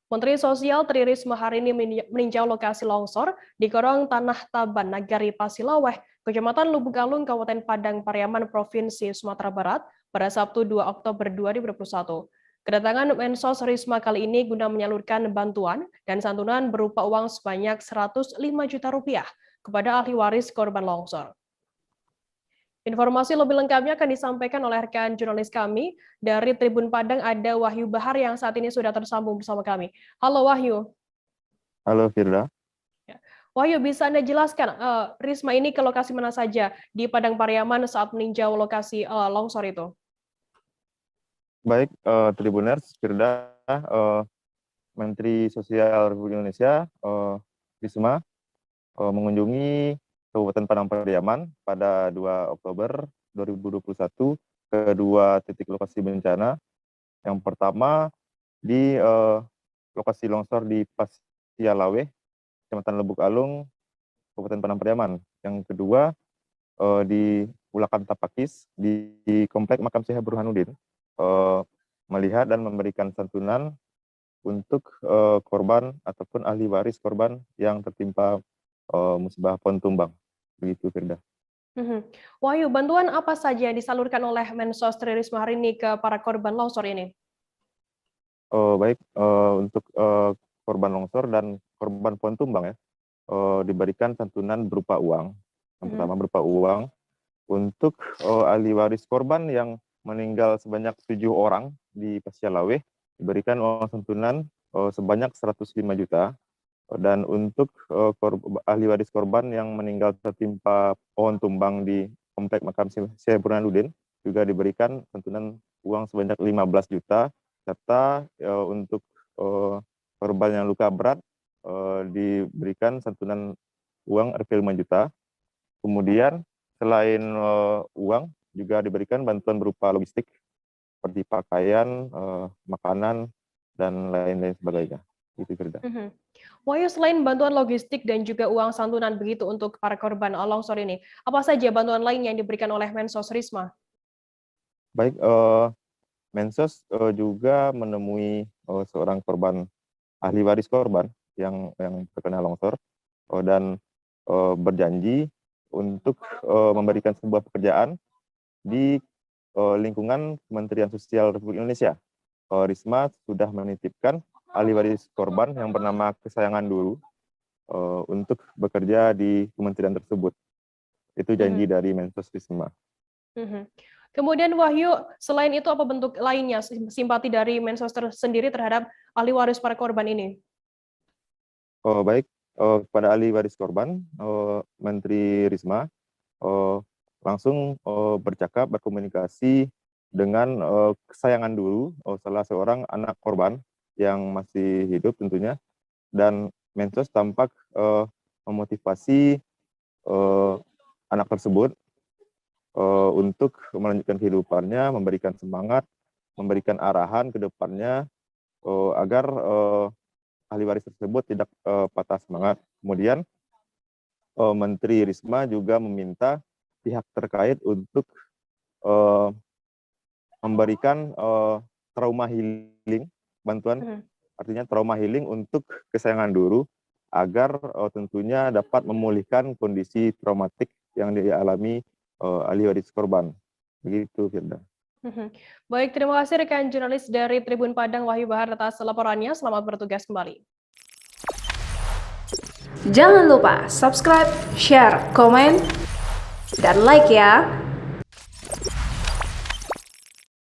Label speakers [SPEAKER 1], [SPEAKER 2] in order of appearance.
[SPEAKER 1] Menteri Sosial Tri Risma hari ini meninjau lokasi longsor di Gorong Tanah Taban, Nagari Pasilaweh, Kecamatan Lubuk Galung, Kabupaten Padang Pariaman, Provinsi Sumatera Barat, pada Sabtu 2 Oktober 2021. Kedatangan Mensos Risma kali ini guna menyalurkan bantuan dan santunan berupa uang sebanyak 105 juta rupiah kepada ahli waris korban longsor. Informasi lebih lengkapnya akan disampaikan oleh rekan jurnalis kami dari Tribun Padang, ada Wahyu Bahar yang saat ini sudah tersambung bersama kami. Halo Wahyu.
[SPEAKER 2] Halo Firda.
[SPEAKER 1] Wahyu, bisa Anda jelaskan Risma ini ke lokasi mana saja di Padang Pariaman saat meninjau lokasi longsor itu?
[SPEAKER 2] Baik, Tribuners, Firda, Menteri Sosial Republik Indonesia, Risma, mengunjungi Kabupaten Padang Pariaman pada 2 Oktober 2021 ke dua titik lokasi bencana. Yang pertama di lokasi longsor di Pasialaweh, Kecamatan Lubuk Alung, Kabupaten Padang Pariaman. Yang kedua di Ulakan Tapakis di Komplek Makam Syekh Burhanuddin, melihat dan memberikan santunan untuk korban ataupun ahli waris korban yang tertimpa musibah pohon tumbang. Begitu, Firda.
[SPEAKER 1] Wahyu, bantuan apa saja yang disalurkan oleh Mensos Tri Risma hari ini ke para korban longsor ini?
[SPEAKER 2] Baik, untuk korban longsor dan korban pohon tumbang ya, diberikan santunan berupa uang. Yang pertama berupa uang untuk ahli waris korban yang meninggal sebanyak 7 orang di Pasialaweh, diberikan uang santunan sebanyak 105 juta. Dan untuk ahli waris korban yang meninggal tertimpa pohon tumbang di Komplek Makam Syekh Burhanuddin juga diberikan santunan uang sebanyak 15 juta, serta untuk korban yang luka berat diberikan santunan uang Rp 5 juta. Kemudian selain uang juga diberikan bantuan berupa logistik seperti pakaian, makanan, dan lain-lain sebagainya. Itu Firda.
[SPEAKER 1] Wahyu, selain bantuan logistik dan juga uang santunan begitu untuk para korban longsor ini, apa saja bantuan lain yang diberikan oleh Mensos Risma?
[SPEAKER 2] Baik, Mensos juga menemui seorang korban, ahli waris korban yang terkena longsor, dan berjanji untuk memberikan sebuah pekerjaan di lingkungan Kementerian Sosial Republik Indonesia. Risma sudah menitipkan ahli waris korban yang bernama Kesayangan Dulu untuk bekerja di kementerian tersebut. Itu janji dari Mensos Risma.
[SPEAKER 1] Kemudian Wahyu, selain itu apa bentuk lainnya simpati dari Mensos sendiri terhadap ahli waris para korban ini?
[SPEAKER 2] Baik, kepada ahli waris korban, Menteri Risma langsung bercakap, berkomunikasi dengan Kesayangan Dulu, salah seorang anak korban yang masih hidup tentunya, dan Mensos tampak memotivasi anak tersebut untuk melanjutkan kehidupannya, memberikan semangat, memberikan arahan ke depannya agar ahli waris tersebut tidak patah semangat. Kemudian Menteri Risma juga meminta pihak terkait untuk memberikan trauma healing, bantuan artinya trauma healing untuk Kesayangan Dulu agar tentunya dapat memulihkan kondisi traumatik yang dialami ahli waris korban. Begitu, Firda.
[SPEAKER 1] Baik, terima kasih rekan jurnalis dari Tribun Padang Wahyu Bahar atas laporannya. Selamat bertugas kembali.
[SPEAKER 3] Jangan lupa subscribe, share, komen, dan like ya.